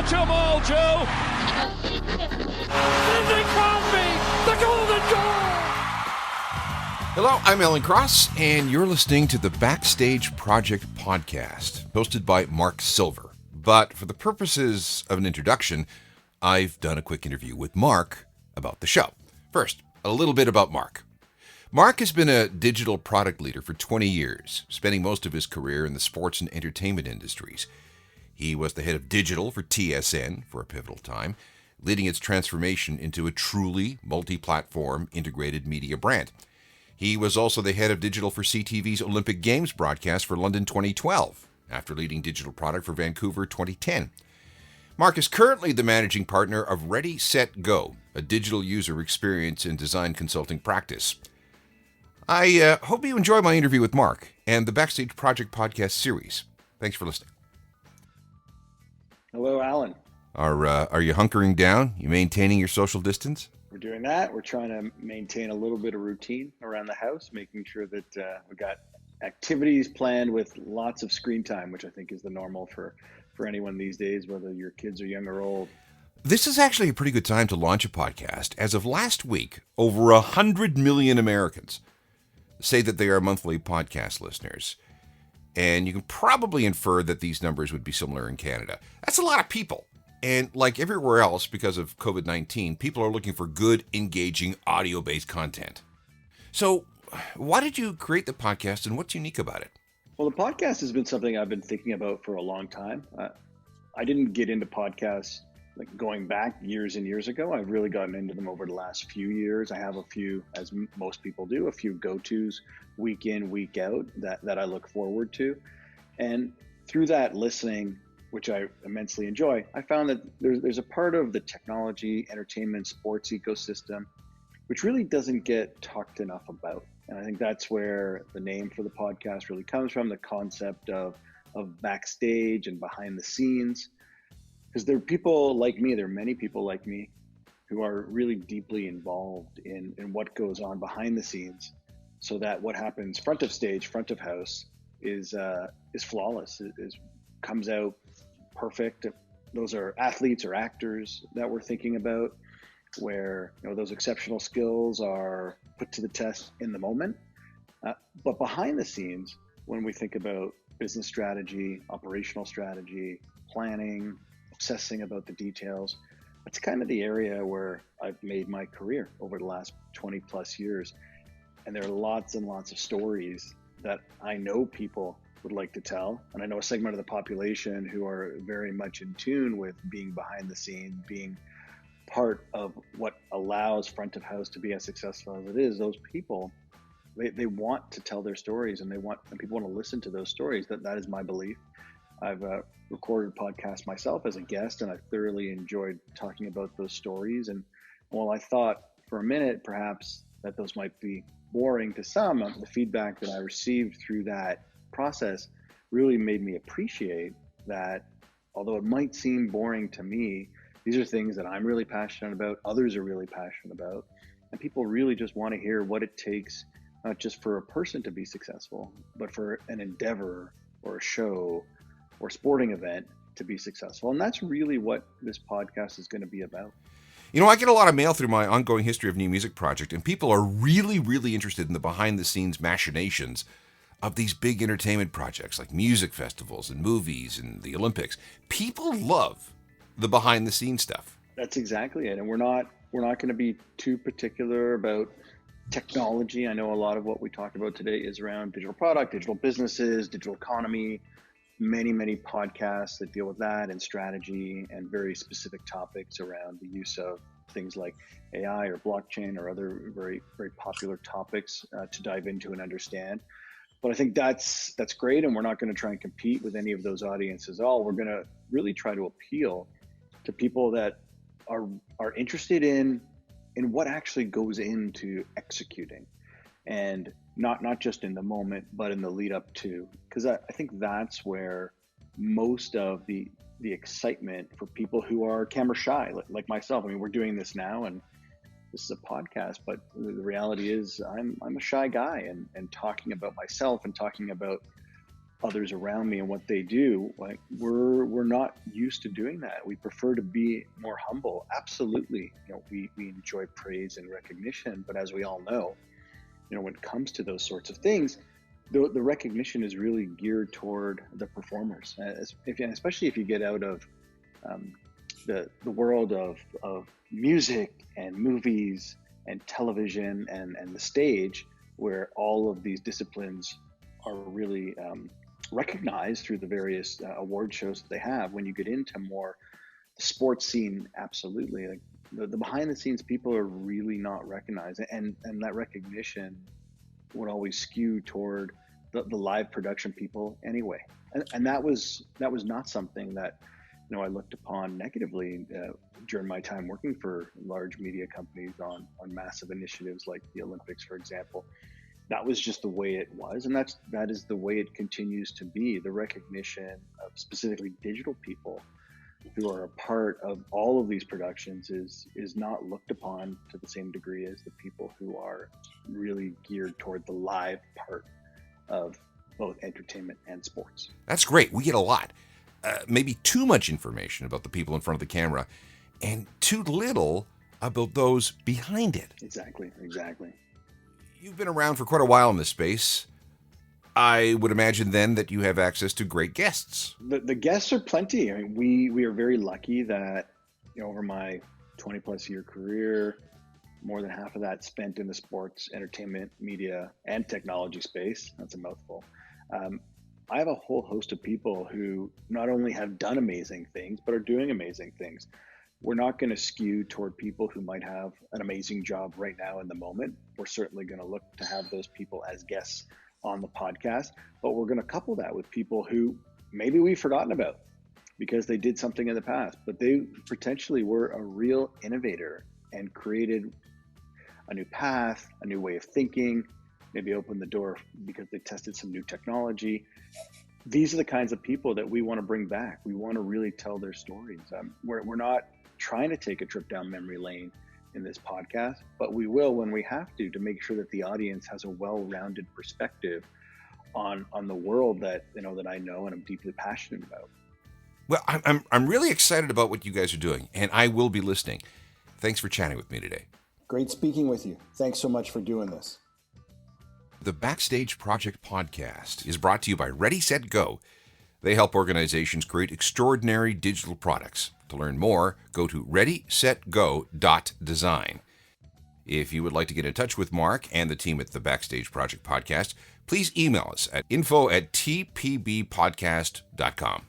Jamal Joe. Sidney Crosby, the golden goal. Hello, I'm Alan Cross, and you're listening to the Backstage Project podcast, hosted by Mark Silver. But for the purposes of an introduction, I've done a quick interview with Mark about the show. First, a little bit about Mark. Mark has been a digital product leader for 20 years, spending most of his career in the sports and entertainment industries. He was the head of digital for TSN for a pivotal time, leading its transformation into a truly multi-platform integrated media brand. He was also the head of digital for CTV's Olympic Games broadcast for London 2012, after leading digital product for Vancouver 2010. Mark is currently the managing partner of Ready, Set, Go, a digital user experience and design consulting practice. I hope you enjoy my interview with Mark and the Backstage Project podcast series. Thanks for listening. Hello, Alan. Are you hunkering down? You maintaining your social distance? We're doing that. We're trying to maintain a little bit of routine around the house, making sure that we got activities planned with lots of screen time, which I think is the normal for anyone these days, whether your kids are young or old. This is actually a pretty good time to launch a podcast. As of last week, over 100 million Americans say that they are monthly podcast listeners. And you can probably infer that these numbers would be similar in Canada. That's a lot of people. And like everywhere else, because of COVID-19, people are looking for good, engaging, audio-based content. So why did you create the podcast, and what's unique about it? Well, the podcast has been something I've been thinking about for a long time. I didn't get into podcasts like going back years and years ago. I've really gotten into them over the last few years. I have a few, as most people do, a few go-tos week in, week out that I look forward to. And through that listening, which I immensely enjoy, I found that there's a part of the technology, entertainment, sports ecosystem, which really doesn't get talked enough about. And I think that's where the name for the podcast really comes from, the concept of backstage and behind the scenes. Because there are people like me, there are many people like me who are really deeply involved in what goes on behind the scenes, so that what happens front of stage, front of house is flawless, comes out perfect. Those are athletes or actors that we're thinking about, where those exceptional skills are put to the test in the moment. But behind the scenes, when we think about business strategy, operational strategy, planning, obsessing about the details, that's kind of the area where I've made my career over the last 20 plus years. And there are lots and lots of stories that I know people would like to tell. And I know a segment of the population who are very much in tune with being behind the scenes, being part of what allows front of house to be as successful as it is. Those people, they want to tell their stories, and people want to listen to those stories. That is my belief. I've recorded podcasts myself as a guest, and I thoroughly enjoyed talking about those stories. And while I thought for a minute perhaps that those might be boring to some, the feedback that I received through that process really made me appreciate that although it might seem boring to me, these are things that I'm really passionate about, others are really passionate about, and people really just want to hear what it takes, not just for a person to be successful, but for an endeavor or a show or sporting event to be successful. And that's really what this podcast is going to be about. I get a lot of mail through my ongoing History of New Music project, and people are really, really interested in the behind-the-scenes machinations of these big entertainment projects like music festivals and movies and the Olympics. People love the behind-the-scenes stuff. That's exactly it. And we're not going to be too particular about technology. I know a lot of what we talk about today is around digital product, digital businesses, digital economy, many podcasts that deal with that, and strategy, and very specific topics around the use of things like AI or blockchain or other very, very popular topics to dive into and understand. But I think that's great, and we're not going to try and compete with any of those audiences at all. We're going to really try to appeal to people that are interested in what actually goes into executing, and not just in the moment, but in the lead up to. Because I think that's where most of the excitement for people who are camera shy, like myself. I mean, we're doing this now, and this is a podcast, but the reality is I'm a shy guy, and talking about myself and talking about others around me and what they do, like we're not used to doing that. We prefer to be more humble. Absolutely, we enjoy praise and recognition, but as we all know, when it comes to those sorts of things, the recognition is really geared toward the performers. Especially if you get out of the world of music and movies and television and the stage, where all of these disciplines are really recognized through the various award shows that they have. When you get into more the sports scene, absolutely, like the behind the scenes people are really not recognized, and that recognition would always skew toward the live production people anyway. And that was not something that I looked upon negatively during my time working for large media companies on massive initiatives like the Olympics, for example. That was just the way it was, and that is the way it continues to be. The recognition of specifically digital people who are a part of all of these productions is not looked upon to the same degree as the people who are really geared toward the live part of both entertainment and sports. That's great. We get a lot. Maybe too much information about the people in front of the camera and too little about those behind it. Exactly. You've been around for quite a while in this space. I would imagine then that you have access to great guests. The guests are plenty. I mean, we are very lucky that over my 20 plus year career, more than half of that spent in the sports, entertainment, media, and technology space. That's a mouthful. I have a whole host of people who not only have done amazing things, but are doing amazing things. We're not going to skew toward people who might have an amazing job right now in the moment. We're certainly going to look to have those people as guests on the podcast, but we're going to couple that with people who maybe we've forgotten about because they did something in the past, but they potentially were a real innovator and created a new path, a new way of thinking, maybe opened the door because they tested some new technology. These are the kinds of people that we want to bring back. We want to really tell their stories. We're not trying to take a trip down memory lane in this podcast, but we will when we have to make sure that the audience has a well-rounded perspective on the world that that I know and I'm deeply passionate about. Well, I'm really excited about what you guys are doing, and I will be listening. Thanks for chatting with me today. Great speaking with you. Thanks so much for doing this. The Backstage Project podcast is brought to you by Ready, Set, Go. They help organizations create extraordinary digital products. To learn more, go to readysetgo.design. If you would like to get in touch with Mark and the team at the Backstage Project podcast, please email us at info@tpbpodcast.com.